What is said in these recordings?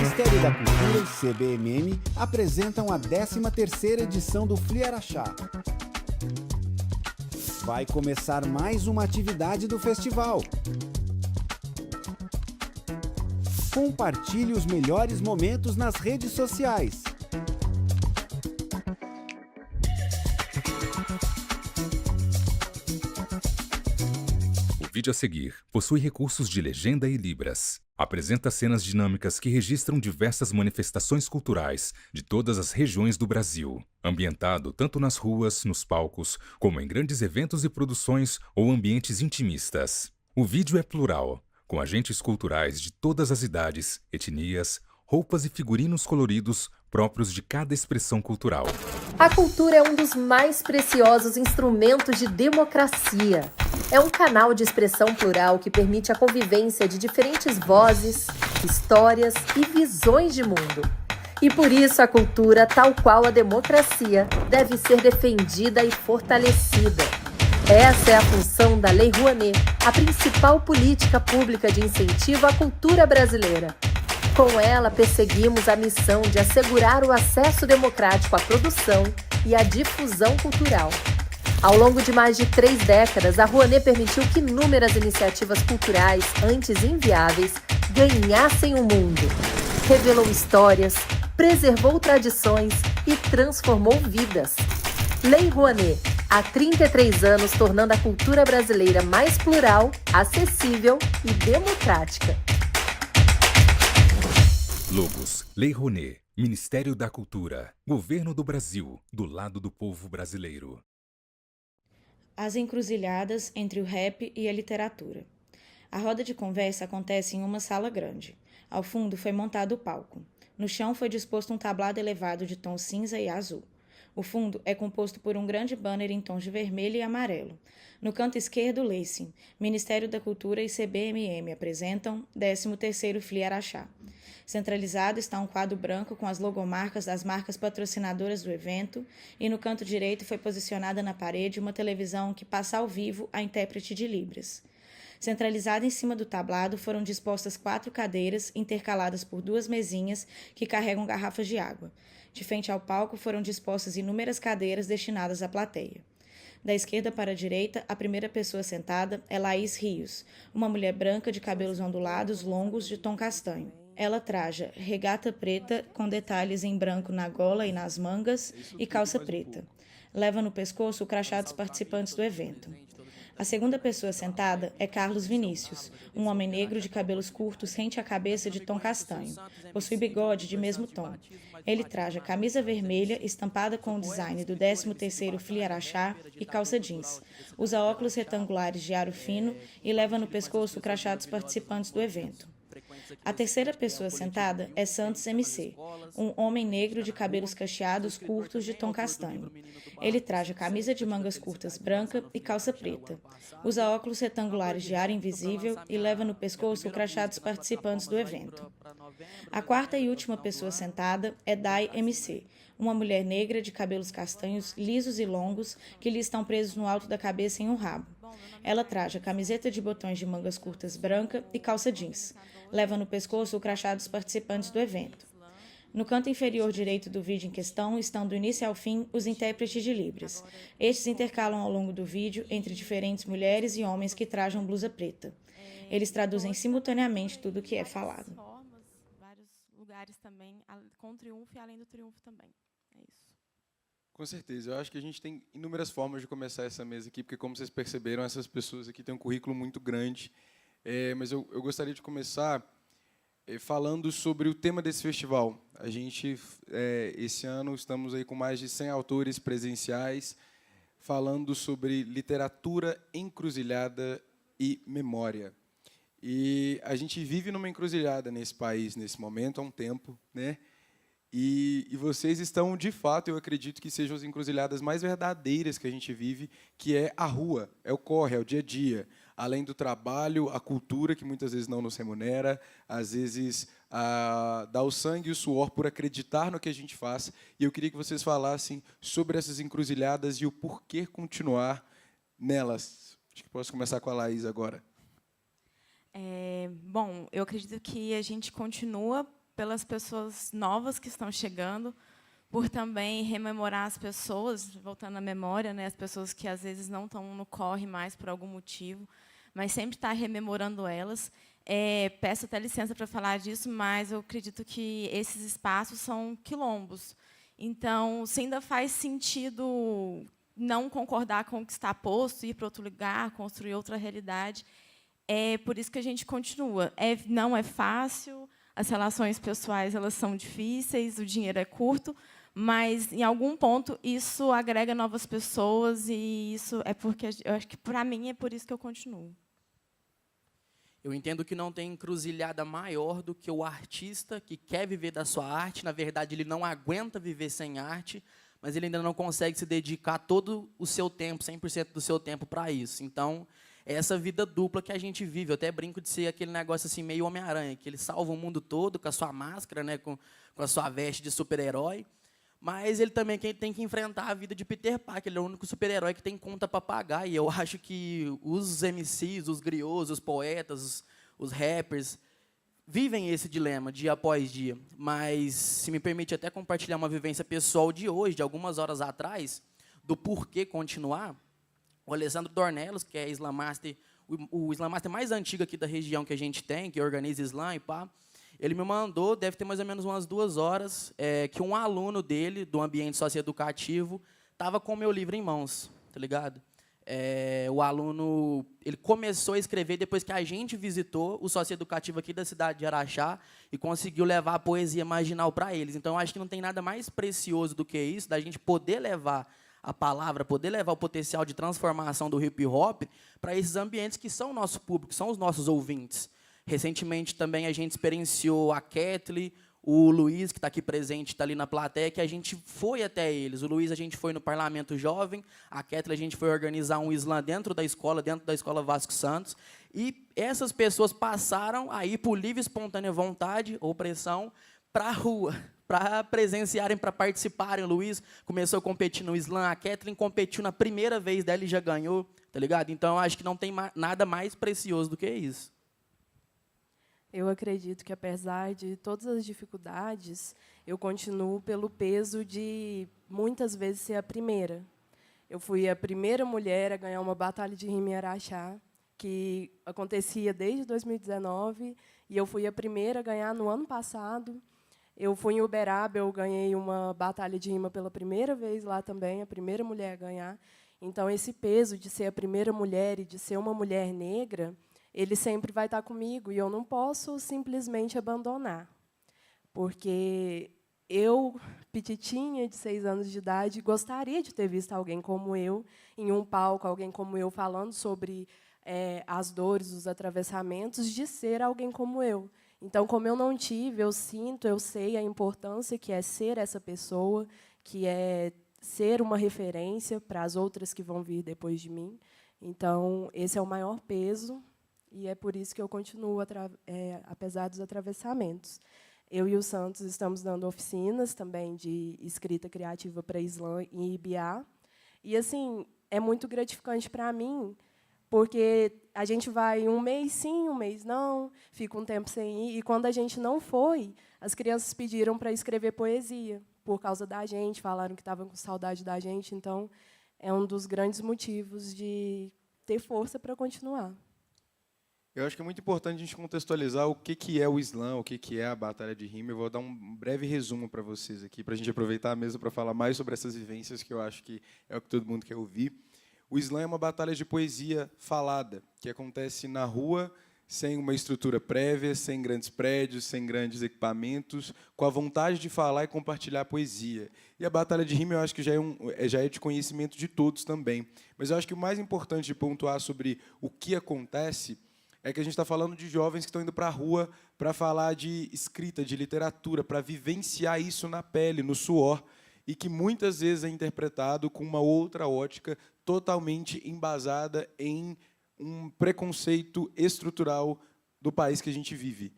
Ministério da Cultura e CBMM apresentam a 13ª edição do Fliaraxá. Vai começar mais uma atividade do festival. Compartilhe os melhores momentos nas redes sociais. O vídeo a seguir possui recursos de legenda e libras. Apresenta cenas dinâmicas que registram diversas manifestações culturais de todas as regiões do Brasil, ambientado tanto nas ruas, nos palcos, como em grandes eventos e produções ou ambientes intimistas. O vídeo é plural, com agentes culturais de todas as idades, etnias, roupas e figurinos coloridos próprios de cada expressão cultural. A cultura é um dos mais preciosos instrumentos de democracia. É um canal de expressão plural que permite a convivência de diferentes vozes, histórias e visões de mundo. E por isso a cultura, tal qual a democracia, deve ser defendida e fortalecida. Essa é a função da Lei Rouanet, a principal política pública de incentivo à cultura brasileira. Com ela, perseguimos a missão de assegurar o acesso democrático à produção e à difusão cultural. Ao longo de mais de 3 décadas, a Rouanet permitiu que inúmeras iniciativas culturais, antes inviáveis, ganhassem o mundo. Revelou histórias, preservou tradições e transformou vidas. Lei Rouanet, há 33 anos tornando a cultura brasileira mais plural, acessível e democrática. Logos, Lei Rouanet, Ministério da Cultura, Governo do Brasil, do lado do povo brasileiro. As encruzilhadas entre o rap e a literatura. A roda de conversa acontece em uma sala grande. Ao fundo foi montado o palco. No chão foi disposto um tablado elevado de tom cinza e azul. O fundo é composto por um grande banner em tons de vermelho e amarelo. No canto esquerdo, lê-se: Ministério da Cultura e CBMM apresentam 13º Fliaraxá. Centralizado está um quadro branco com as logomarcas das marcas patrocinadoras do evento e no canto direito foi posicionada na parede uma televisão que passa ao vivo a intérprete de Libras. Centralizada em cima do tablado foram dispostas 4 cadeiras intercaladas por 2 mesinhas que carregam garrafas de água. De frente ao palco foram dispostas inúmeras cadeiras destinadas à plateia. Da esquerda para a direita, a primeira pessoa sentada é Laís Rios, uma mulher branca de cabelos ondulados longos de tom castanho. Ela traja regata preta com detalhes em branco na gola e nas mangas e calça preta. Leva no pescoço o crachá dos participantes do evento. A segunda pessoa sentada é Carlos Vinícius, um homem negro de cabelos curtos rente à cabeça de tom castanho. Possui bigode de mesmo tom. Ele traja camisa vermelha estampada com o design do 13º Fliaraxá e calça jeans. Usa óculos retangulares de aro fino e leva no pescoço o crachá dos participantes do evento. A terceira pessoa sentada é Santos MC, um homem negro de cabelos cacheados curtos de tom castanho. Ele traja camisa de mangas curtas branca e calça preta. Usa óculos retangulares de aro invisível e leva no pescoço o crachá dos participantes do evento. A quarta e última pessoa sentada é Dai MC, uma mulher negra de cabelos castanhos lisos e longos que lhe estão presos no alto da cabeça em um rabo. Ela traja camiseta de botões de mangas curtas branca e calça jeans. Leva no pescoço o crachá dos participantes do evento. No canto inferior direito do vídeo em questão estão do início ao fim os intérpretes de Libras. Estes intercalam ao longo do vídeo entre diferentes mulheres e homens que trajam blusa preta. Eles traduzem simultaneamente tudo o que é falado. Vários lugares também, com o triunfo e além do triunfo também. É isso. Com certeza. Eu acho que a gente tem inúmeras formas de começar essa mesa aqui, porque, como vocês perceberam, essas pessoas aqui têm um currículo muito grande. Mas eu gostaria de começar falando sobre o tema desse festival. A gente, esse ano, estamos aí com mais de 100 autores presenciais falando sobre literatura, encruzilhada e memória. E a gente vive numa encruzilhada nesse país, nesse momento, há um tempo, né? E vocês estão, de fato, eu acredito que sejam as encruzilhadas mais verdadeiras que a gente vive, que é a rua, é o corre, é o dia a dia. Além do trabalho, a cultura, que muitas vezes não nos remunera, às vezes dá o sangue e o suor por acreditar no que a gente faz. E eu queria que vocês falassem sobre essas encruzilhadas e o porquê continuar nelas. Acho que posso começar com a Laís agora. Bom, eu acredito que a gente continua pelas pessoas novas que estão chegando, por também rememorar as pessoas, voltando à memória, né, as pessoas que às vezes não estão no corre mais por algum motivo, mas sempre estar rememorando elas. Peço até licença para falar disso, mas eu acredito que esses espaços são quilombos. Então, se ainda faz sentido não concordar com o que está posto, ir para outro lugar, construir outra realidade, é por isso que a gente continua. Não é fácil, as relações pessoais elas são difíceis, o dinheiro é curto, mas, em algum ponto, isso agrega novas pessoas, e isso é porque, eu acho que, para mim, é por isso que eu continuo. Eu entendo que não tem encruzilhada maior do que o artista que quer viver da sua arte. Na verdade, ele não aguenta viver sem arte, mas ele ainda não consegue se dedicar todo o seu tempo, 100% do seu tempo, para isso. Então, é essa vida dupla que a gente vive. Eu até brinco de ser aquele negócio assim, meio Homem-Aranha, que ele salva o mundo todo com a sua máscara, né, com a sua veste de super-herói, mas ele também tem que enfrentar a vida de Peter Parker. Ele é o único super-herói que tem conta para pagar. E eu acho que os MCs, os griots, os poetas, os rappers, vivem esse dilema dia após dia. Mas, se me permite até compartilhar uma vivência pessoal de hoje, de algumas horas atrás, do porquê continuar, o Alessandro Dornelos, que é Slam Master, o Slam Master mais antigo aqui da região que a gente tem, que organiza Slam e pá, ele me mandou, deve ter mais ou menos umas 2 horas, que um aluno dele, do ambiente socioeducativo, estava com o meu livro em mãos, tá ligado? O aluno, ele começou a escrever depois que a gente visitou o socioeducativo aqui da cidade de Araxá e conseguiu levar a poesia marginal para eles. Então, eu acho que não tem nada mais precioso do que isso, da gente poder levar a palavra, poder levar o potencial de transformação do hip-hop para esses ambientes que são o nosso público, que são os nossos ouvintes. Recentemente, também, a gente experienciou a Kathleen, o Luiz, que está aqui presente, está ali na plateia, que a gente foi até eles. O Luiz, a gente foi no Parlamento Jovem, a Kathleen, a gente foi organizar um slam dentro da escola Vasco Santos, e essas pessoas passaram a ir por livre, espontânea vontade ou pressão para a rua, para presenciarem, para participarem. O Luiz começou a competir no slam, a Kathleen competiu na primeira vez dela e já ganhou, tá ligado? Então, eu acho que não tem nada mais precioso do que isso. Eu acredito que, apesar de todas as dificuldades, eu continuo pelo peso de, muitas vezes, ser a primeira. Eu fui a primeira mulher a ganhar uma batalha de rima em Araxá, que acontecia desde 2019, e eu fui a primeira a ganhar no ano passado. Eu fui em Uberaba, eu ganhei uma batalha de rima pela primeira vez lá também, a primeira mulher a ganhar. Então, esse peso de ser a primeira mulher e de ser uma mulher negra, ele sempre vai estar comigo, e eu não posso simplesmente abandonar. Porque eu, petitinha, de 6 anos de idade, gostaria de ter visto alguém como eu em um palco, alguém como eu falando sobre as dores, os atravessamentos, de ser alguém como eu. Então, como eu não tive, eu sinto, eu sei a importância que é ser essa pessoa, que é ser uma referência para as outras que vão vir depois de mim. Então, esse é o maior peso, e é por isso que eu continuo, apesar dos atravessamentos. Eu e o Santos estamos dando oficinas também de escrita criativa para Slam em Ibiá. E, assim, é muito gratificante para mim, porque a gente vai um mês sim, um mês não, fica um tempo sem ir. E, quando a gente não foi, as crianças pediram para escrever poesia, por causa da gente, falaram que estavam com saudade da gente. Então, é um dos grandes motivos de ter força para continuar. Eu acho que é muito importante a gente contextualizar o que é o slam, o que é a batalha de rima. Eu vou dar um breve resumo para vocês aqui, para a gente aproveitar a mesa para falar mais sobre essas vivências, que eu acho que é o que todo mundo quer ouvir. O slam é uma batalha de poesia falada, que acontece na rua, sem uma estrutura prévia, sem grandes prédios, sem grandes equipamentos, com a vontade de falar e compartilhar a poesia. E a batalha de rima, eu acho que já é de conhecimento de todos também. Mas eu acho que o mais importante de pontuar sobre o que acontece é que a gente está falando de jovens que estão indo para a rua para falar de escrita, de literatura, para vivenciar isso na pele, no suor, e que muitas vezes é interpretado com uma outra ótica totalmente embasada em um preconceito estrutural do país que a gente vive.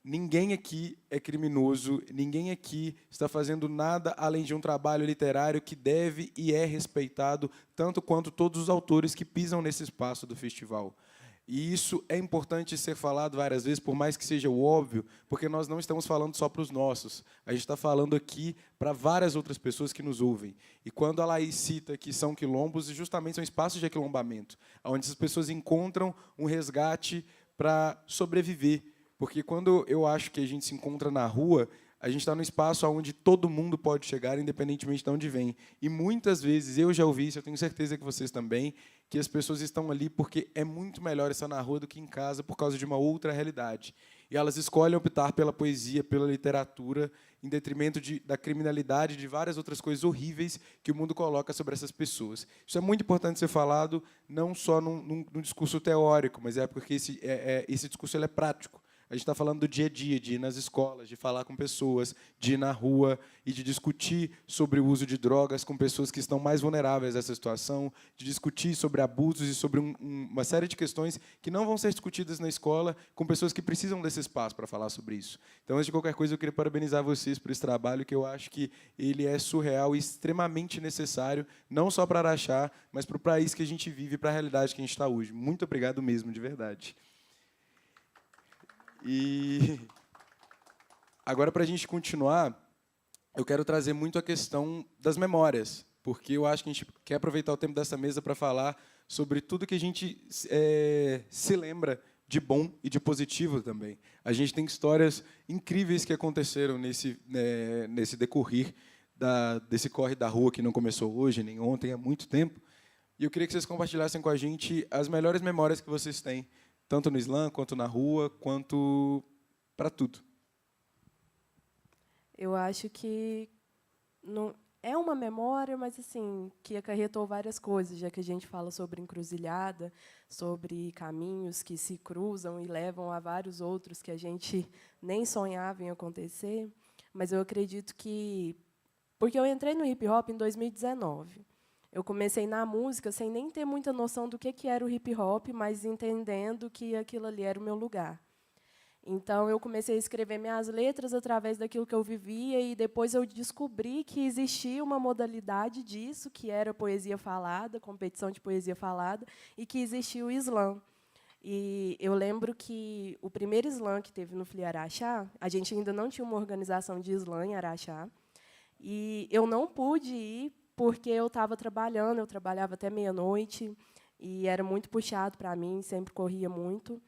Ninguém aqui é criminoso, ninguém aqui está fazendo nada além de um trabalho literário que deve e é respeitado, tanto quanto todos os autores que pisam nesse espaço do festival. E isso é importante ser falado várias vezes, por mais que seja o óbvio, porque nós não estamos falando só para os nossos. A gente está falando aqui para várias outras pessoas que nos ouvem. E quando a Laís cita que são quilombos, justamente são espaços de aquilombamento, onde essas pessoas encontram um resgate para sobreviver. Porque quando eu acho que a gente se encontra na rua, a gente está num espaço onde todo mundo pode chegar, independentemente de onde vem. E muitas vezes, eu já ouvi isso, eu tenho certeza que vocês também, que as pessoas estão ali porque é muito melhor estar na rua do que em casa por causa de uma outra realidade. E elas escolhem optar pela poesia, pela literatura, em detrimento da criminalidade, de várias outras coisas horríveis que o mundo coloca sobre essas pessoas. Isso é muito importante ser falado, não só num discurso teórico, mas é porque esse discurso ele é prático. A gente está falando do dia a dia, de ir nas escolas, de falar com pessoas, de ir na rua e de discutir sobre o uso de drogas com pessoas que estão mais vulneráveis a essa situação, de discutir sobre abusos e sobre uma série de questões que não vão ser discutidas na escola com pessoas que precisam desse espaço para falar sobre isso. Então, antes de qualquer coisa, eu queria parabenizar vocês por esse trabalho, que eu acho que ele é surreal e extremamente necessário, não só para Araxá, mas para o país que a gente vive e para a realidade que a gente está hoje. Muito obrigado mesmo, de verdade. E agora, para a gente continuar, eu quero trazer muito a questão das memórias, porque eu acho que a gente quer aproveitar o tempo dessa mesa para falar sobre tudo que a gente se lembra de bom e de positivo também. A gente tem histórias incríveis que aconteceram nesse decorrer desse corre da rua, que não começou hoje, nem ontem, há muito tempo. E eu queria que vocês compartilhassem com a gente as melhores memórias que vocês têm, tanto no slam, quanto na rua, quanto para tudo. Eu acho que não é uma memória, mas assim, que acarretou várias coisas, já que a gente fala sobre encruzilhada, sobre caminhos que se cruzam e levam a vários outros que a gente nem sonhava em acontecer. Mas eu acredito que... Porque eu entrei no hip-hop em 2019. Eu comecei na música sem nem ter muita noção do que era o hip-hop, mas entendendo que aquilo ali era o meu lugar. Então, eu comecei a escrever minhas letras através daquilo que eu vivia, e depois eu descobri que existia uma modalidade disso, que era poesia falada, competição de poesia falada, e que existia o slam. E eu lembro que o primeiro slam que teve no FLI Araxá, a gente ainda não tinha uma organização de slam em Araxá, e eu não pude ir, porque eu estava trabalhando, eu trabalhava até meia-noite, e era muito puxado para mim, sempre corria muito.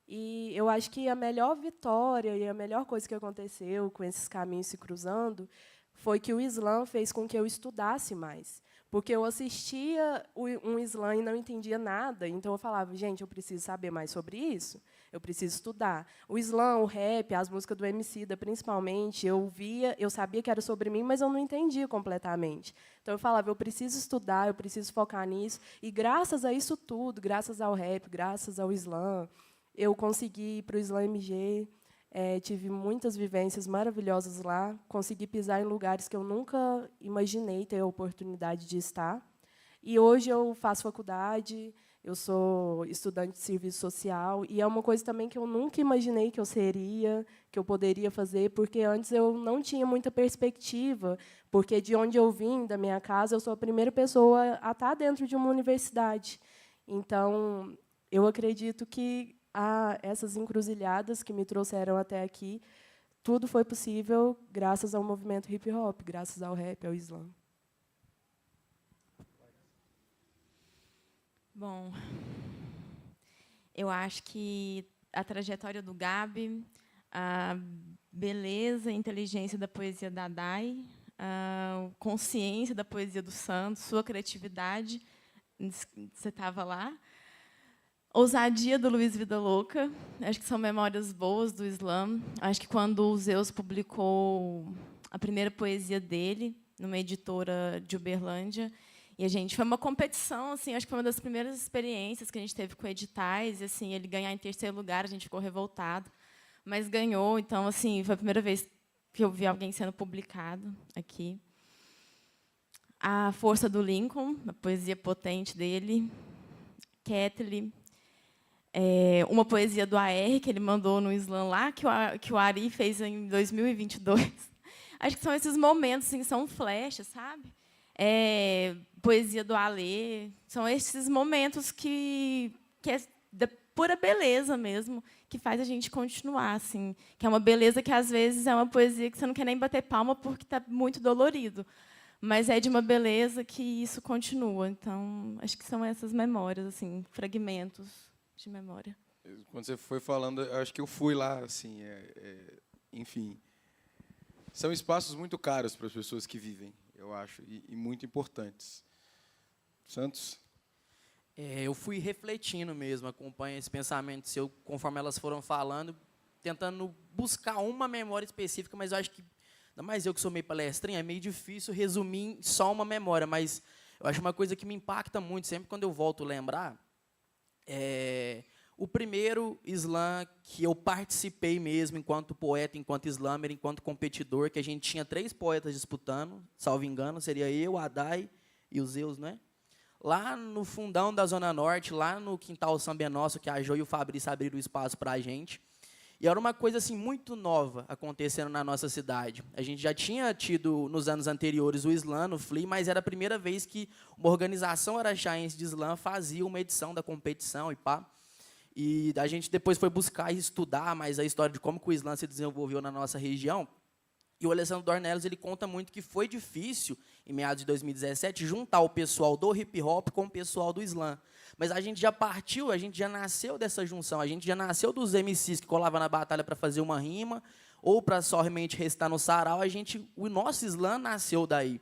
E eu acho que a melhor vitória e a melhor coisa que aconteceu com esses caminhos se cruzando foi que o slam fez com que eu estudasse mais. Porque eu assistia um slam e não entendia nada, então eu falava, gente, eu preciso saber mais sobre isso, eu preciso estudar. O slam, o rap, as músicas do Emicida, principalmente, eu via, eu sabia que era sobre mim, mas eu não entendia completamente. Então eu falava, eu preciso estudar, eu preciso focar nisso, e graças a isso tudo, graças ao rap, graças ao slam, eu consegui ir para o Slam MG, tive muitas vivências maravilhosas lá, consegui pisar em lugares que eu nunca imaginei ter a oportunidade de estar. E hoje eu faço faculdade, eu sou estudante de serviço social, e é uma coisa também que eu nunca imaginei que eu seria, que eu poderia fazer, porque antes eu não tinha muita perspectiva, porque de onde eu vim, da minha casa, eu sou a primeira pessoa a estar dentro de uma universidade. Então, eu acredito que essas encruzilhadas que me trouxeram até aqui, tudo foi possível graças ao movimento hip-hop, graças ao rap, ao slam. Bom, eu acho que a trajetória do Gabi, a beleza e inteligência da poesia da Dai, a consciência da poesia do Santos, sua criatividade, você estava lá, ousadia do Luiz Vida Louca, acho que são memórias boas do slam. Acho que quando o Zeus publicou a primeira poesia dele, numa editora de Uberlândia, e foi uma competição, assim, acho que foi uma das primeiras experiências que a gente teve com editais, e assim, ele ganhar em terceiro lugar, a gente ficou revoltado, mas ganhou, então assim, foi a primeira vez que eu vi alguém sendo publicado aqui. A Força do Lincoln, a poesia potente dele, Kathleen, uma poesia do AR, que ele mandou no slam lá, que o Ari fez em 2022. Acho que são esses momentos, assim, são flechas, sabe? Poesia do Alê, são esses momentos que pura beleza mesmo, que faz a gente continuar, assim, que é uma beleza que às vezes é uma poesia que você não quer nem bater palma porque está muito dolorido, mas é de uma beleza que isso continua. Então, acho que são essas memórias, assim, fragmentos de memória. Quando você foi falando, eu acho que eu fui lá, assim, enfim, são espaços muito caros para as pessoas que vivem, eu acho, e muito importantes. Santos? Eu fui refletindo mesmo, acompanho esse pensamento seu, conforme elas foram falando, tentando buscar uma memória específica, mas eu acho que, ainda mais eu que sou meio palestrinha, é meio difícil resumir em só uma memória, mas eu acho uma coisa que me impacta muito, sempre quando eu volto a lembrar, o primeiro slam que eu participei mesmo, enquanto poeta, enquanto slammer, enquanto competidor, que a gente tinha 3 poetas disputando, salvo engano, seria eu, a Dai e o Zeus, né? Lá no fundão da Zona Norte, lá no Quintal Samba é Nosso, que a Jo e o Fabrício abriram o espaço para a gente. E era uma coisa assim, muito nova acontecendo na nossa cidade. A gente já tinha tido, nos anos anteriores, o slam no FLI, mas era a primeira vez que uma organização araxaense de slam fazia uma edição da competição e pá. E a gente depois foi buscar e estudar mais a história de como que o slam se desenvolveu na nossa região. E o Alessandro Dornelis, ele conta muito que foi difícil, em meados de 2017, juntar o pessoal do hip-hop com o pessoal do slam. Mas a gente já partiu, a gente já nasceu dessa junção, a gente já nasceu dos MCs que colavam na batalha para fazer uma rima, ou para somente recitar no sarau, o nosso slam nasceu daí.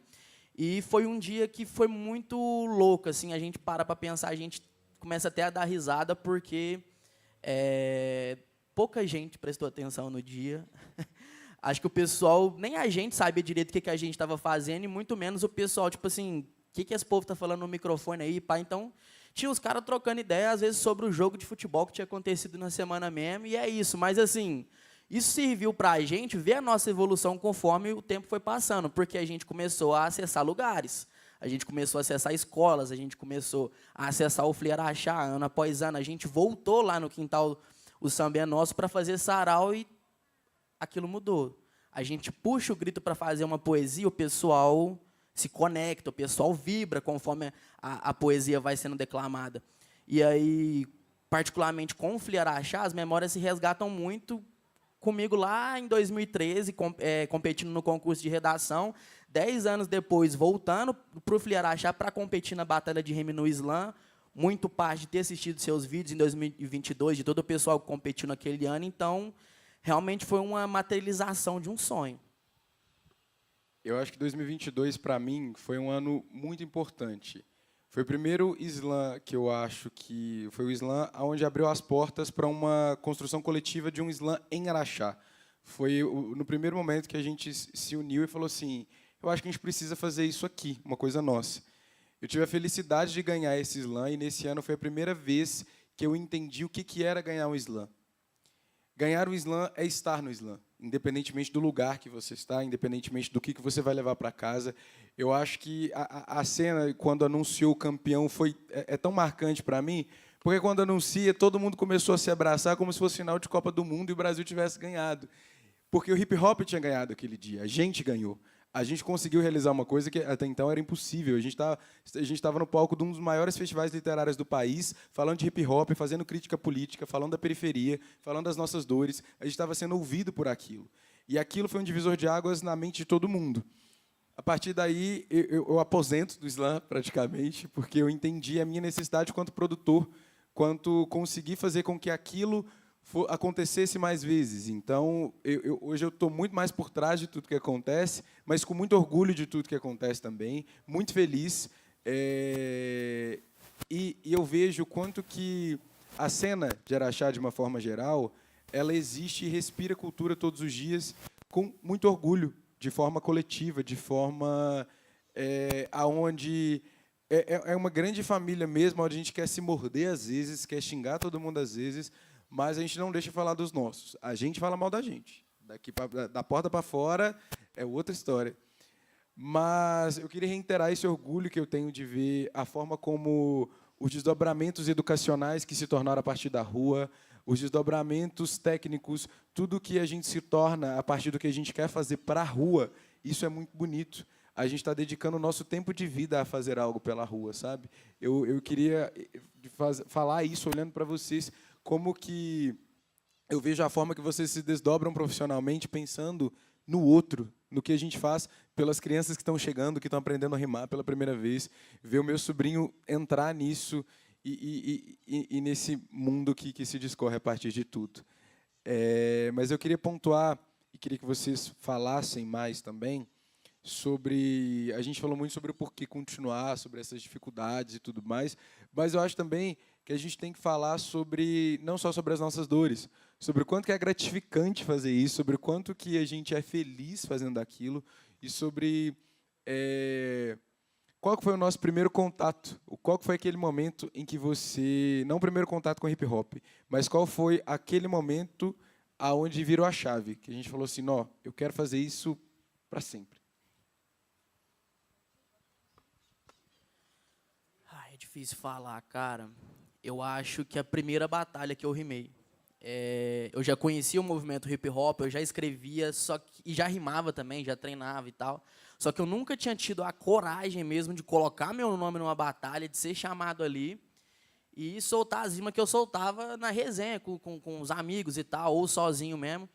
E foi um dia que foi muito louco, assim, a gente para pensar, a gente começa até a dar risada, porque pouca gente prestou atenção no dia. Acho que o pessoal, nem a gente sabia direito o que a gente estava fazendo, e muito menos o pessoal, tipo assim, o que esse povo está falando no microfone aí, pá? Então, tinha os caras trocando ideia, às vezes, sobre o jogo de futebol que tinha acontecido na semana mesmo, e é isso. Mas, assim, isso serviu para a gente ver a nossa evolução conforme o tempo foi passando, porque a gente começou a acessar lugares, a gente começou a acessar escolas, a gente começou a acessar o FLI Araxá, ano após ano, a gente voltou lá no Quintal O Samba é Nosso para fazer sarau e aquilo mudou. A gente puxa o grito para fazer uma poesia, o pessoal se conecta, o pessoal vibra conforme a poesia vai sendo declamada. E aí, particularmente com o FLI Araxá, as memórias se resgatam muito comigo lá em 2013, competindo no concurso de redação, 10 anos depois, voltando para o FLI Araxá para competir na Batalha de Rime no Slam, muito parte de ter assistido seus vídeos em 2022, de todo o pessoal que competiu naquele ano, então, realmente foi uma materialização de um sonho. Eu acho que 2022, para mim, foi um ano muito importante. Foi o primeiro slam que eu acho que foi o slam onde abriu as portas para uma construção coletiva de um slam em Araxá. Foi no primeiro momento que a gente se uniu e falou assim, eu acho que a gente precisa fazer isso aqui, uma coisa nossa. Eu tive a felicidade de ganhar esse slam, e nesse ano foi a primeira vez que eu entendi o que era ganhar um slam. Ganhar o slam é estar no slam, independentemente do lugar que você está, independentemente do que você vai levar para casa. Eu acho que a cena, quando anunciou o campeão, é tão marcante para mim, porque quando anuncia, todo mundo começou a se abraçar como se fosse final de Copa do Mundo e o Brasil tivesse ganhado. Porque o hip-hop tinha ganhado aquele dia, a gente ganhou. A gente conseguiu realizar uma coisa que até então era impossível. A gente estava no palco de um dos maiores festivais literários do país, falando de hip-hop, fazendo crítica política, falando da periferia, falando das nossas dores. A gente estava sendo ouvido por aquilo. E aquilo foi um divisor de águas na mente de todo mundo. A partir daí, eu aposento do slam, praticamente, porque eu entendi a minha necessidade quanto produtor, quanto conseguir fazer com que aquilo acontecesse mais vezes. Então, hoje eu estou muito mais por trás de tudo que acontece, mas com muito orgulho de tudo que acontece também, muito feliz. E eu vejo o quanto que a cena de Araxá, de uma forma geral, ela existe e respira cultura todos os dias com muito orgulho, de forma coletiva, de forma aonde é uma grande família mesmo, onde a gente quer se morder às vezes, quer xingar todo mundo às vezes, mas a gente não deixa falar dos nossos. A gente fala mal da gente. Da porta para fora é outra história. Mas eu queria reiterar esse orgulho que eu tenho de ver a forma como os desdobramentos educacionais que se tornaram a partir da rua, os desdobramentos técnicos, tudo que a gente se torna a partir do que a gente quer fazer para a rua, isso é muito bonito. A gente está dedicando o nosso tempo de vida a fazer algo pela rua, sabe? Eu queria falar isso olhando para vocês, como que eu vejo a forma que vocês se desdobram profissionalmente pensando no outro, no que a gente faz pelas crianças que estão chegando, que estão aprendendo a rimar pela primeira vez, ver o meu sobrinho entrar nisso e nesse mundo que se discorre a partir de tudo. Mas eu queria pontuar, e queria que vocês falassem mais também, sobre... A gente falou muito sobre o porquê continuar, sobre essas dificuldades e tudo mais, mas eu acho também que a gente tem que falar sobre, não só sobre as nossas dores, sobre o quanto que é gratificante fazer isso, sobre o quanto que a gente é feliz fazendo aquilo, e sobre qual que foi o nosso primeiro contato, qual que foi aquele momento em que você, não o primeiro contato com hip hop, mas qual foi aquele momento aonde virou a chave, que a gente falou assim, não, eu quero fazer isso para sempre. É difícil falar, cara. Eu acho que a primeira batalha que eu rimei, eu já conhecia o movimento hip hop, eu já escrevia, e já rimava também, já treinava e tal. Só que eu nunca tinha tido a coragem mesmo de colocar meu nome numa batalha, de ser chamado ali e soltar as rimas que eu soltava na resenha com os amigos e tal, ou sozinho mesmo.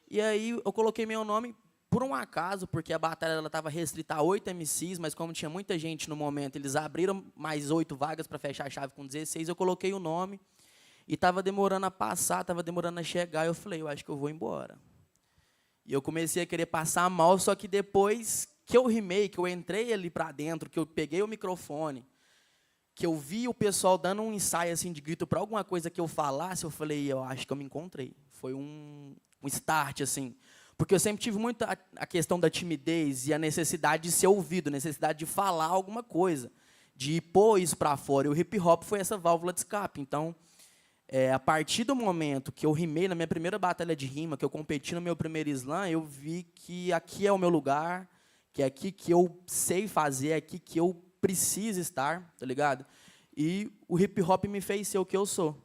E aí eu coloquei meu nome por um acaso, porque a batalha estava restrita a 8 MCs, mas como tinha muita gente no momento, eles abriram mais 8 vagas para fechar a chave com 16, eu coloquei o nome. E estava demorando a passar, estava demorando a chegar, eu falei, eu acho que eu vou embora. E eu comecei a querer passar mal, só que depois que eu rimei, que eu entrei ali para dentro, que eu peguei o microfone, que eu vi o pessoal dando um ensaio assim, de grito para alguma coisa que eu falasse, eu falei, eu acho que eu me encontrei. Foi um start, assim. Porque eu sempre tive muito a questão da timidez e a necessidade de ser ouvido, a necessidade de falar alguma coisa, de pôr isso para fora. E o hip-hop foi essa válvula de escape. Então, a partir do momento que eu rimei na minha primeira batalha de rima, que eu competi no meu primeiro slam, eu vi que aqui é o meu lugar, que é aqui que eu sei fazer, é aqui que eu preciso estar, tá ligado? E o hip-hop me fez ser o que eu sou.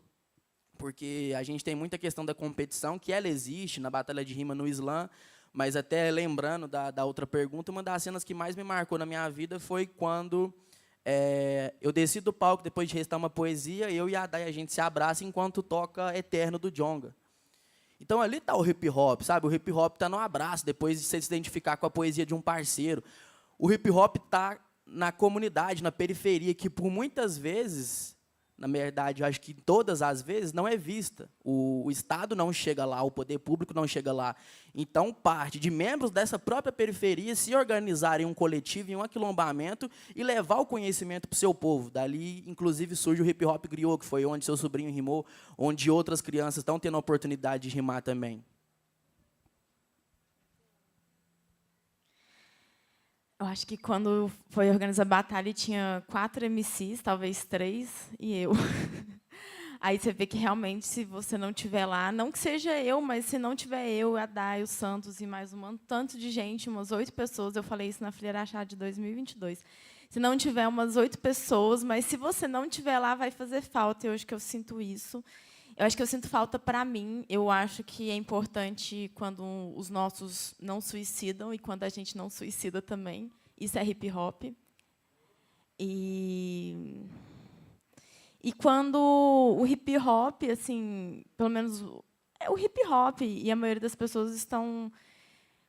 Porque a gente tem muita questão da competição, que ela existe na batalha de rima no slam, mas até lembrando da outra pergunta, uma das cenas que mais me marcou na minha vida foi quando... eu desci do palco depois de recitar uma poesia, eu e a Day, a gente se abraça enquanto toca Eterno do Djonga. Então ali está o hip-hop, sabe? O hip-hop está no abraço, depois de você se identificar com a poesia de um parceiro. O hip-hop está na comunidade, na periferia, que por muitas vezes, na verdade, eu acho que todas as vezes, não é vista. O Estado não chega lá, o poder público não chega lá. Então, parte de membros dessa própria periferia se organizarem em um coletivo, em um aquilombamento, e levar o conhecimento para o seu povo. Dali, inclusive, surge o hip-hop griot, que foi onde seu sobrinho rimou, onde outras crianças estão tendo a oportunidade de rimar também. Eu acho que quando foi organizar a batalha, tinha 4 MCs, talvez 3, e eu. Aí você vê que, realmente, se você não estiver lá, não que seja eu, mas se não tiver eu, a Day, o Santos e mais um tanto de gente, umas 8 pessoas, eu falei isso na Fliarachá de 2022, se não tiver umas 8 pessoas, mas se você não estiver lá, vai fazer falta, eu acho que eu sinto isso. Eu acho que eu sinto falta para mim. Eu acho que é importante quando os nossos não suicidam e quando a gente não suicida também. Isso é hip-hop. E quando o hip-hop, assim, pelo menos o hip-hop e a maioria das pessoas estão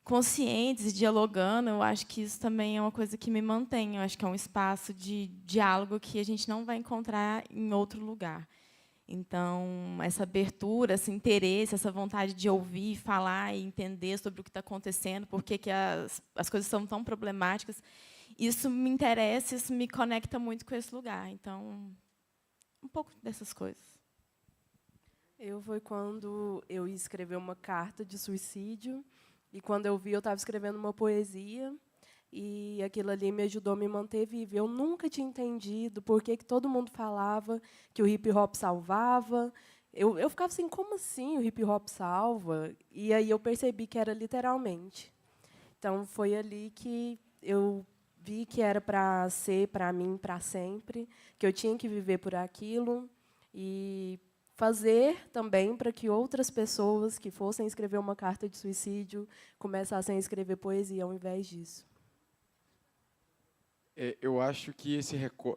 conscientes e dialogando, eu acho que isso também é uma coisa que me mantém. Eu acho que é um espaço de diálogo que a gente não vai encontrar em outro lugar. Então, essa abertura, esse interesse, essa vontade de ouvir, falar e entender sobre o que está acontecendo, por que as coisas são tão problemáticas, isso me interessa, isso me conecta muito com esse lugar. Então, um pouco dessas coisas. Foi quando eu ia escrever uma carta de suicídio, e quando eu vi, eu estava escrevendo uma poesia, e aquilo ali me ajudou a me manter viva. Eu nunca tinha entendido por que todo mundo falava que o hip-hop salvava. Eu ficava assim, como assim o hip-hop salva? E aí eu percebi que era literalmente. Então, foi ali que eu vi que era para ser, para mim, para sempre, que eu tinha que viver por aquilo e fazer também para que outras pessoas que fossem escrever uma carta de suicídio começassem a escrever poesia ao invés disso. Eu acho que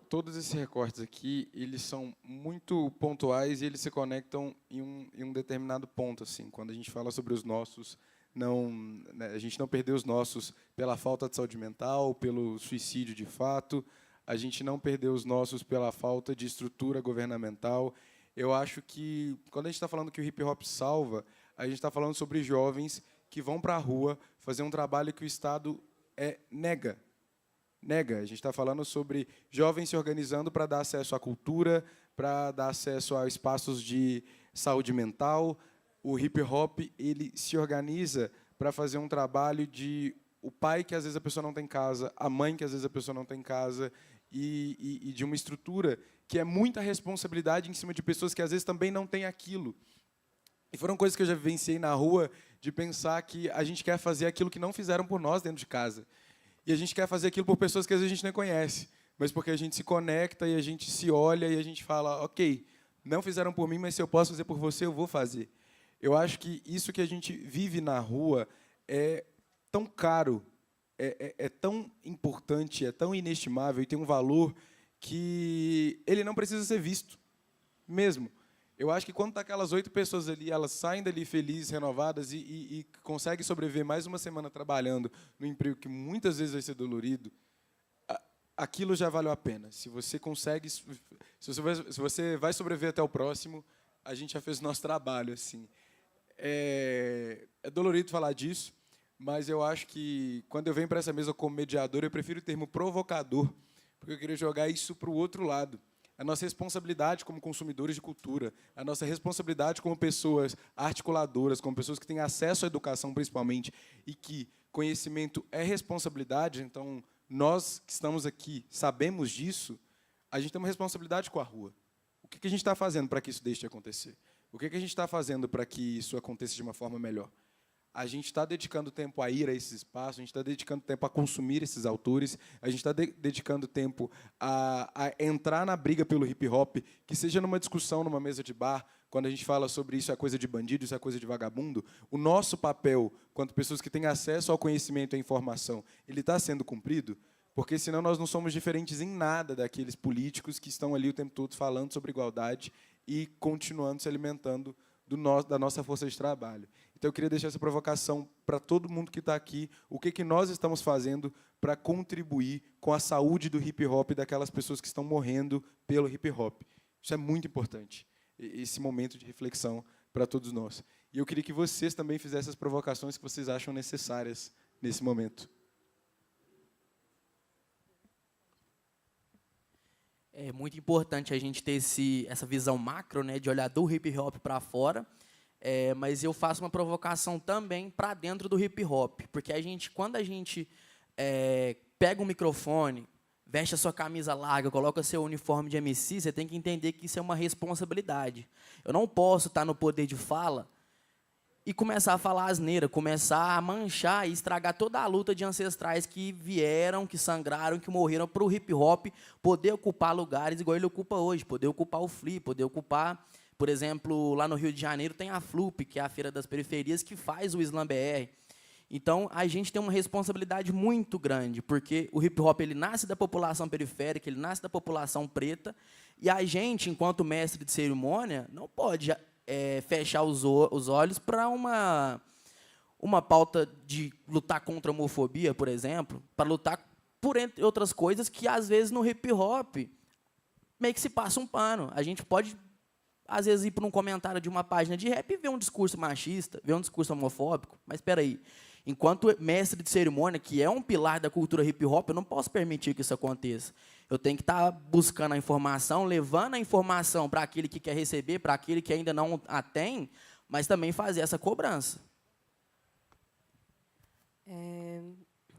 todos esses recortes aqui, eles são muito pontuais e eles se conectam em um determinado ponto. Assim, quando a gente fala sobre os nossos, né, a gente não perdeu os nossos pela falta de saúde mental, pelo suicídio de fato, a gente não perdeu os nossos pela falta de estrutura governamental. Eu acho que, quando a gente está falando que o hip-hop salva, a gente está falando sobre jovens que vão para a rua fazer um trabalho que o Estado nega. A gente está falando sobre jovens se organizando para dar acesso à cultura, para dar acesso a espaços de saúde mental. O hip-hop ele se organiza para fazer um trabalho de o pai que às vezes a pessoa não tem em casa, a mãe que às vezes a pessoa não tem em casa, e de uma estrutura que é muita responsabilidade em cima de pessoas que às vezes também não têm aquilo. E foram coisas que eu já vivenciei na rua, de pensar que a gente quer fazer aquilo que não fizeram por nós dentro de casa. E a gente quer fazer aquilo por pessoas que às vezes a gente nem conhece, mas porque a gente se conecta e a gente se olha e a gente fala, ok, não fizeram por mim, mas se eu posso fazer por você, eu vou fazer. Eu acho que isso que a gente vive na rua é tão caro, é tão importante, é tão inestimável e tem um valor que ele não precisa ser visto, mesmo. Eu acho que quando está aquelas 8 pessoas ali, elas saem dali felizes, renovadas e conseguem sobreviver mais uma semana trabalhando no emprego que muitas vezes vai ser dolorido, aquilo já valeu a pena. Se você consegue, se você vai sobreviver até o próximo, a gente já fez o nosso trabalho. Assim. É dolorido falar disso, mas eu acho que, quando eu venho para essa mesa como mediador, eu prefiro o termo provocador, porque eu queria jogar isso para o outro lado. A nossa responsabilidade como consumidores de cultura, a nossa responsabilidade como pessoas articuladoras, como pessoas que têm acesso à educação, principalmente, e que conhecimento é responsabilidade, então, nós que estamos aqui sabemos disso, a gente tem uma responsabilidade com a rua. O que a gente está fazendo para que isso deixe de acontecer? O que a gente está fazendo para que isso aconteça de uma forma melhor? A gente está dedicando tempo a ir a esses espaços, a gente está dedicando tempo a consumir esses autores, a gente está dedicando tempo a entrar na briga pelo hip-hop, que seja numa discussão, numa mesa de bar, quando a gente fala sobre isso é coisa de bandido, isso é coisa de vagabundo, o nosso papel, quanto pessoas que têm acesso ao conhecimento e à informação, ele está sendo cumprido? Porque, senão, nós não somos diferentes em nada daqueles políticos que estão ali o tempo todo falando sobre igualdade e continuando se alimentando da nossa força de trabalho. Então, eu queria deixar essa provocação para todo mundo que está aqui, o que nós estamos fazendo para contribuir com a saúde do hip-hop e daquelas pessoas que estão morrendo pelo hip-hop. Isso é muito importante, esse momento de reflexão para todos nós. E eu queria que vocês também fizessem as provocações que vocês acham necessárias nesse momento. É muito importante a gente ter essa visão macro, né, de olhar do hip-hop para fora, mas eu faço uma provocação também para dentro do hip-hop, porque quando a gente pega um microfone, veste a sua camisa larga, coloca seu uniforme de MC, você tem que entender que isso é uma responsabilidade. Eu não posso estar no poder de fala e começar a falar asneira, começar a manchar e estragar toda a luta de ancestrais que vieram, que sangraram, que morreram para o hip-hop poder ocupar lugares igual ele ocupa hoje, poder ocupar o Flea, poder ocupar, por exemplo, lá no Rio de Janeiro tem a FLUP, que é a Feira das Periferias, que faz o Slam BR. Então, a gente tem uma responsabilidade muito grande, porque o hip-hop ele nasce da população periférica, ele nasce da população preta, e a gente, enquanto mestre de cerimônia, não pode fechar os olhos para uma pauta de lutar contra a homofobia, por exemplo, para lutar por, entre outras coisas, que, às vezes, no hip-hop, meio que se passa um pano. A gente pode, às vezes, ir para um comentário de uma página de rap e ver um discurso machista, ver um discurso homofóbico, mas, espera aí, enquanto mestre de cerimônia, que é um pilar da cultura hip-hop, eu não posso permitir que isso aconteça. Eu tenho que estar buscando a informação, levando a informação para aquele que quer receber, para aquele que ainda não a tem, mas também fazer essa cobrança.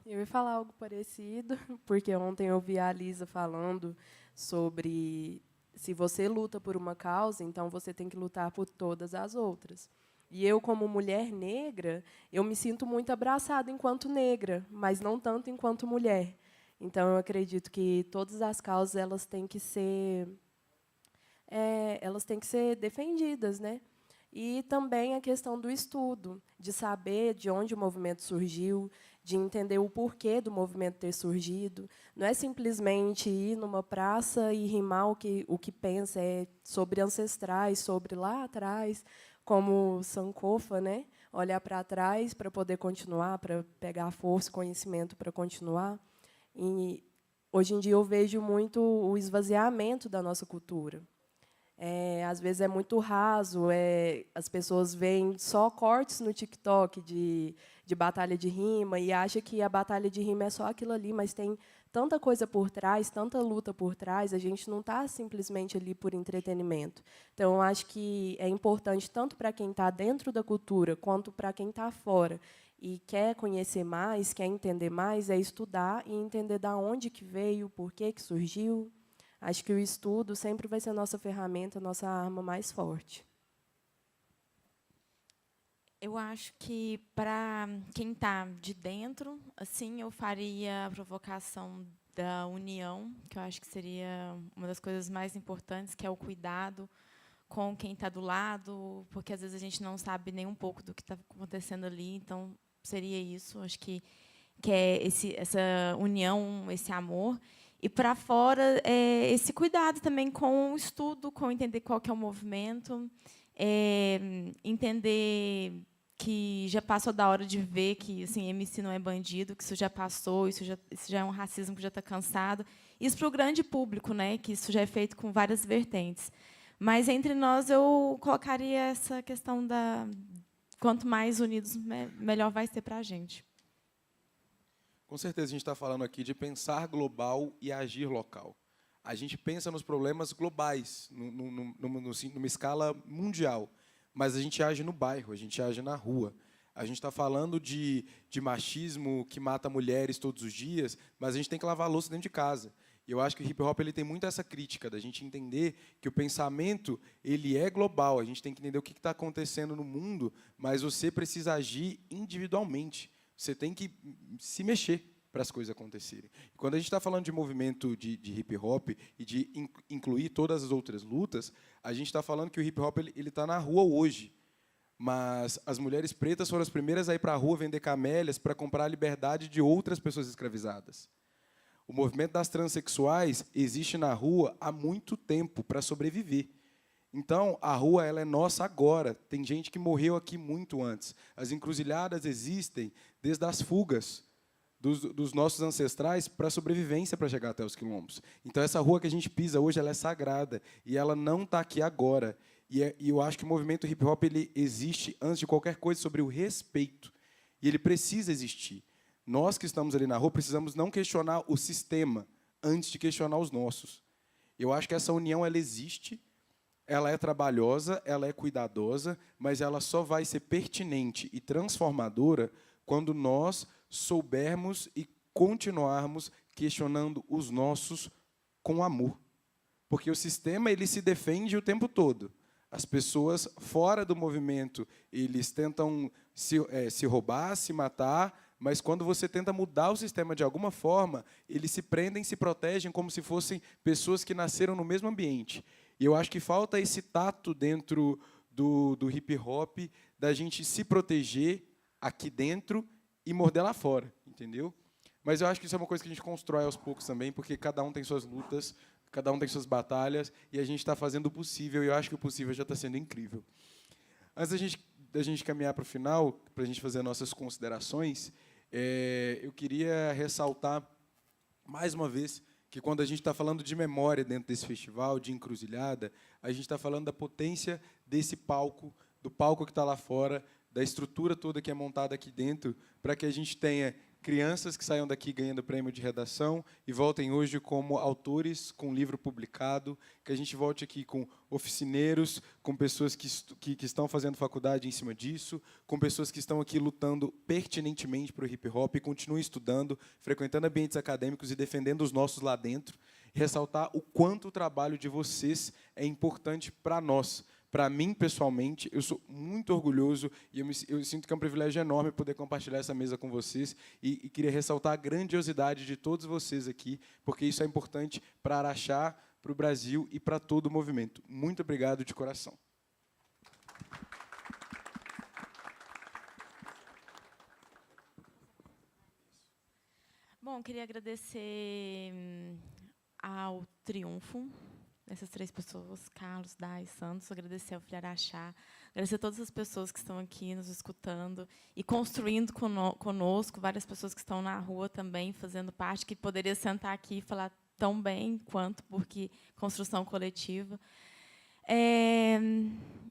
Eu ia falar algo parecido, porque ontem eu vi a Lisa falando sobre se você luta por uma causa, então você tem que lutar por todas as outras. E eu, como mulher negra, eu me sinto muito abraçada enquanto negra, mas não tanto enquanto mulher. Então, eu acredito que todas as causas elas têm que ser defendidas, né? E também a questão do estudo, de saber de onde o movimento surgiu, de entender o porquê do movimento ter surgido. Não é simplesmente ir numa praça e rimar o que pensa, é sobre ancestrais, sobre lá atrás, como Sankofa, né? Olhar para trás para poder continuar, para pegar força, conhecimento para continuar. E hoje em dia eu vejo muito o esvaziamento da nossa cultura. Às vezes é muito raso, as pessoas veem só cortes no TikTok de batalha de rima e acham que a batalha de rima é só aquilo ali, mas tem tanta coisa por trás, tanta luta por trás, a gente não está simplesmente ali por entretenimento. Então, eu acho que é importante, tanto para quem está dentro da cultura, quanto para quem está fora, e quer conhecer mais, quer entender mais, é estudar e entender de onde que veio, por que surgiu. Acho que o estudo sempre vai ser a nossa ferramenta, a nossa arma mais forte. Eu acho que, para quem está de dentro, assim, eu faria a provocação da união, que eu acho que seria uma das coisas mais importantes, que é o cuidado com quem está do lado, porque, às vezes, a gente não sabe nem um pouco do que está acontecendo ali, então, seria isso. Acho que é essa união, esse amor. E, para fora, esse cuidado também com o estudo, com entender qual que é o movimento, entender que já passou da hora de ver que, assim, MC não é bandido, que isso já passou, isso já é um racismo que já está cansado. Isso para o grande público, né, que isso já é feito com várias vertentes. Mas, entre nós, eu colocaria essa questão da quanto mais unidos, melhor vai ser para a gente. Com certeza, a gente está falando aqui de pensar global e agir local. A gente pensa nos problemas globais, numa escala mundial, mas a gente age no bairro, a gente age na rua. A gente está falando de machismo que mata mulheres todos os dias, mas a gente tem que lavar a louça dentro de casa. E eu acho que o hip-hop tem muito essa crítica, da gente entender que o pensamento ele é global, a gente tem que entender o que está acontecendo no mundo, mas você precisa agir individualmente. Você tem que se mexer para as coisas acontecerem. E quando a gente está falando de movimento de hip-hop e de incluir todas as outras lutas, a gente está falando que o hip-hop ele está na rua hoje. Mas as mulheres pretas foram as primeiras a ir para a rua vender camélias para comprar a liberdade de outras pessoas escravizadas. O movimento das transexuais existe na rua há muito tempo para sobreviver. Então, a rua ela é nossa agora. Tem gente que morreu aqui muito antes. As encruzilhadas existem desde as fugas dos nossos ancestrais para a sobrevivência, para chegar até os quilombos. Então, essa rua que a gente pisa hoje ela é sagrada e ela não está aqui agora. E eu acho que o movimento hip-hop ele existe antes de qualquer coisa sobre o respeito. E ele precisa existir. Nós que estamos ali na rua precisamos não questionar o sistema antes de questionar os nossos. Eu acho que essa união ela existe. Ela é trabalhosa, ela é cuidadosa, mas ela só vai ser pertinente e transformadora quando nós soubermos e continuarmos questionando os nossos com amor. Porque o sistema ele se defende o tempo todo. As pessoas fora do movimento eles tentam se roubar, se matar, mas quando você tenta mudar o sistema de alguma forma, eles se prendem, se protegem como se fossem pessoas que nasceram no mesmo ambiente. E eu acho que falta esse tato dentro do hip-hop, da gente se proteger aqui dentro e morder lá fora, entendeu? Mas eu acho que isso é uma coisa que a gente constrói aos poucos também, porque cada um tem suas lutas, cada um tem suas batalhas, e a gente está fazendo o possível, e eu acho que o possível já está sendo incrível. Antes da gente caminhar para o final, para a gente fazer nossas considerações, eu queria ressaltar, mais uma vez, que quando a gente está falando de memória dentro desse festival, de encruzilhada, a gente está falando da potência desse palco, do palco que está lá fora, da estrutura toda que é montada aqui dentro, para que a gente tenha crianças que saiam daqui ganhando prêmio de redação e voltem hoje como autores com livro publicado, que a gente volte aqui com oficineiros, com pessoas que estão fazendo faculdade em cima disso, com pessoas que estão aqui lutando pertinentemente para o hip-hop e continuem estudando, frequentando ambientes acadêmicos e defendendo os nossos lá dentro, e ressaltar o quanto o trabalho de vocês é importante para nós. Para mim, pessoalmente, eu sou muito orgulhoso e eu sinto que é um privilégio enorme poder compartilhar essa mesa com vocês e queria ressaltar a grandiosidade de todos vocês aqui, porque isso é importante para Araxá, para o Brasil e para todo o movimento. Muito obrigado de coração. Bom, queria agradecer ao Triunfo, essas 3 pessoas, Carlos, Dai, Santos, agradecer ao Filharachá, agradecer a todas as pessoas que estão aqui nos escutando e construindo conosco, várias pessoas que estão na rua também, fazendo parte, que poderia sentar aqui e falar tão bem quanto, porque construção coletiva.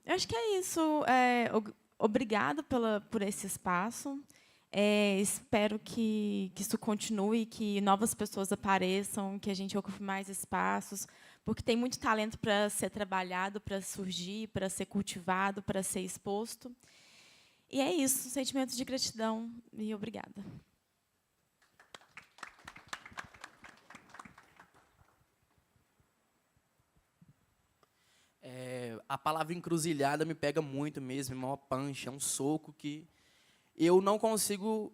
Eu acho que é isso. Obrigada por esse espaço. Espero que isso continue, que novas pessoas apareçam, que a gente ocupe mais espaços, porque tem muito talento para ser trabalhado, para surgir, para ser cultivado, para ser exposto. E é isso, sentimento de gratidão e obrigada. A palavra encruzilhada me pega muito mesmo, é uma pancha, é um soco que eu não consigo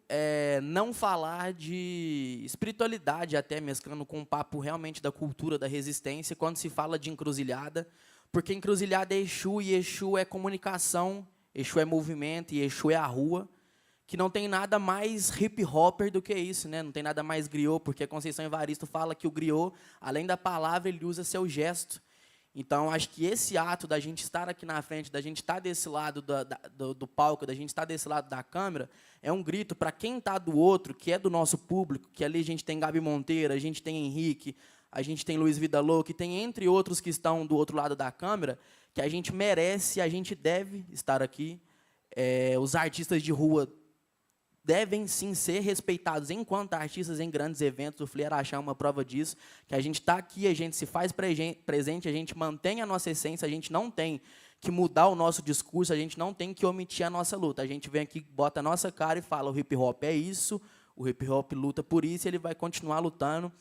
não falar de espiritualidade, até mesclando com um papo realmente da cultura, da resistência, quando se fala de encruzilhada, porque encruzilhada é Exu, e Exu é comunicação, Exu é movimento, e Exu é a rua, que não tem nada mais hip-hopper do que isso, né? Não tem nada mais griot, porque a Conceição Evaristo fala que o griot, além da palavra, ele usa seu gesto. Então, acho que esse ato da gente estar aqui na frente, da gente estar desse lado do palco, da gente estar desse lado da câmera, é um grito para quem está do outro, que é do nosso público, que ali a gente tem Gabi Monteiro, a gente tem Henrique, a gente tem Luiz Vidalô, que tem entre outros que estão do outro lado da câmera, que a gente merece, a gente deve estar aqui. Os artistas de rua devem, sim, ser respeitados enquanto artistas em grandes eventos. O Filharachá é uma prova disso, que a gente está aqui, a gente se faz presente, a gente mantém a nossa essência, a gente não tem que mudar o nosso discurso, a gente não tem que omitir a nossa luta. A gente vem aqui, bota a nossa cara e fala, o hip-hop é isso, o hip-hop luta por isso, e ele vai continuar lutando.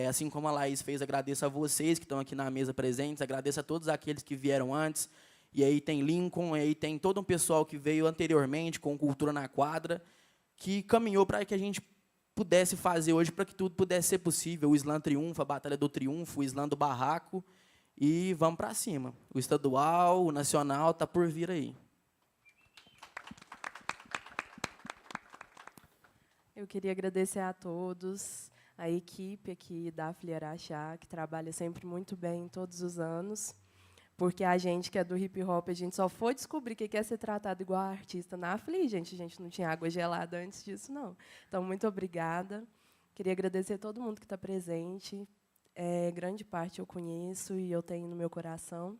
Assim como a Laís fez, agradeço a vocês que estão aqui na mesa presentes, agradeço a todos aqueles que vieram antes, e aí tem Lincoln, e aí tem todo um pessoal que veio anteriormente com Cultura na Quadra, que caminhou para que a gente pudesse fazer hoje, para que tudo pudesse ser possível. O Slam Triunfa, a Batalha do Triunfo, o Slam do Barraco, e vamos para cima. O estadual, o nacional, está por vir aí. Eu queria agradecer a todos, a equipe aqui da Filharachá, que trabalha sempre muito bem todos os anos, porque a gente que é do hip-hop, a gente só foi descobrir que quer ser tratado igual a artista na FLI, gente. A gente não tinha água gelada antes disso, não. Então, muito obrigada. Queria agradecer a todo mundo que está presente. Grande parte eu conheço e eu tenho no meu coração.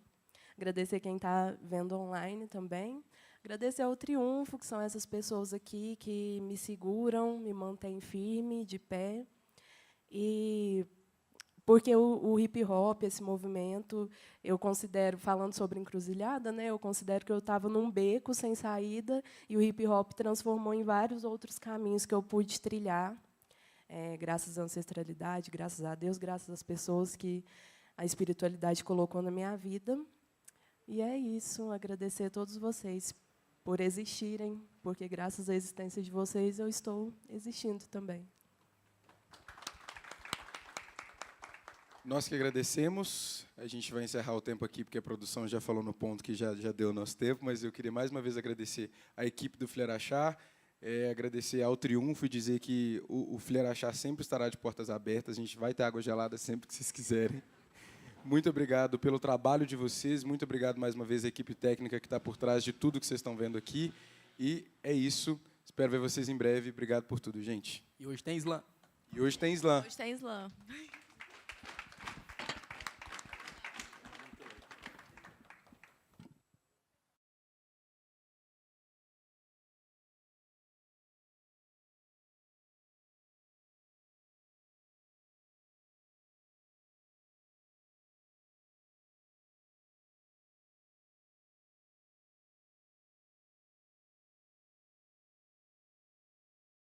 Agradecer quem está vendo online também. Agradecer ao Triunfo, que são essas pessoas aqui que me seguram, me mantêm firme, de pé. E porque o hip-hop, esse movimento, eu considero, falando sobre encruzilhada, né, eu considero que eu estava num beco sem saída e o hip-hop transformou em vários outros caminhos que eu pude trilhar, graças à ancestralidade, graças a Deus, graças às pessoas que a espiritualidade colocou na minha vida. E é isso, agradecer a todos vocês por existirem, porque, graças à existência de vocês, eu estou existindo também. Nós que agradecemos. A gente vai encerrar o tempo aqui, porque a produção já falou no ponto que já deu o nosso tempo, mas eu queria mais uma vez agradecer a equipe do Filharachá, agradecer ao Triunfo e dizer que o Filharachá sempre estará de portas abertas, a gente vai ter água gelada sempre que vocês quiserem. Muito obrigado pelo trabalho de vocês, muito obrigado mais uma vez à equipe técnica que está por trás de tudo que vocês estão vendo aqui. E é isso, espero ver vocês em breve. Obrigado por tudo, gente. E hoje tem slam. E hoje tem slam. Hoje tem slam.